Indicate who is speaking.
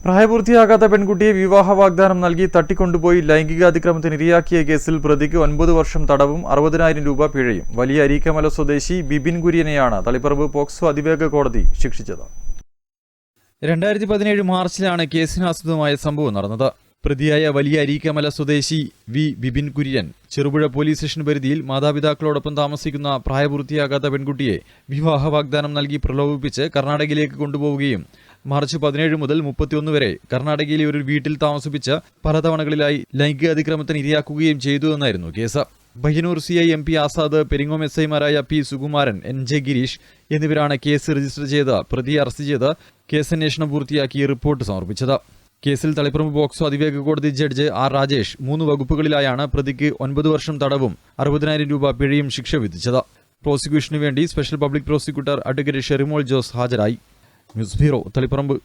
Speaker 1: പ്രായപൂർത്തിയാകാത്ത പെൺകുട്ടിയെ വിവാഹ വാഗ്ദാനം നൽകി തട്ടിക്കൊണ്ടുപോയി ലൈംഗികാതിക്രമത്തിന് ഇരയാക്കിയ കേസിൽ പ്രതിക്ക് 9 വർഷം തടവും 60,000 രൂപ പിഴയും. വലിയ അരീക്കമല സ്വദേശി ബിബിൻ കുര്യനെയാണ് തളിപ്പറമ്പ് പോക്സോ അതിവേഗ കോടതി ശിക്ഷിച്ചത്. 2017 മാർച്ചിലാണ് കേസിന് ആസ്പദമായ സംഭവം നടന്നത്. പ്രതിയായ വലിയ അരീക്കമല സ്വദേശി ബിബിൻ കുര്യൻ ചെറുപുഴ പോലീസ് സ്റ്റേഷൻ പരിധിയിൽ മാതാപിതാക്കളോടൊപ്പം താമസിക്കുന്ന പ്രായപൂർത്തിയാകാത്ത പെൺകുട്ടിയെ വിവാഹ വാഗ്ദാനം നൽകി പ്രലോഭിപ്പിച്ച് കർണാടകയിലേക്ക് കൊണ്ടുപോവുകയും മാർച്ച് 17 മുതൽ 31 വരെ കർണാടകയിലെ ഒരു വീട്ടിൽ താമസിപ്പിച്ച് പലതവണകളിലായി ലൈംഗിക അതിക്രമത്തിന് ഇരയാക്കുകയും ചെയ്തു എന്നായിരുന്നു case. Bahyanur CI MP Azad, Peringome SI-മാരായ P സുകുമാരൻ, NJ ഗിരീഷ് എന്നിവരാണ് കേസ് രജിസ്റ്റർ ചെയ്ത് പ്രതിയെ അറസ്റ്റ് ചെയ്ത് കേസന്വേഷണം പൂർത്തിയാക്കി റിപ്പോർട്ട് സമർപ്പിച്ചത്. കേസിൽ തളിപ്പറമ്പ് പോക്സോ അതിവേഗ കോടതി ജഡ്ജ് R രാജേഷ് 3 വകുപ്പുകളിലായാണ് പ്രതിക്ക് 9 വർഷം തടവും 60,000 രൂപ പിഴയും ശിക്ഷ വിധിച്ചത്. പ്രോസിക്യൂഷനു വേണ്ടി special public prosecutor advocate Sherimol Jose ഹാജരായി. News bureau, Taliparamba.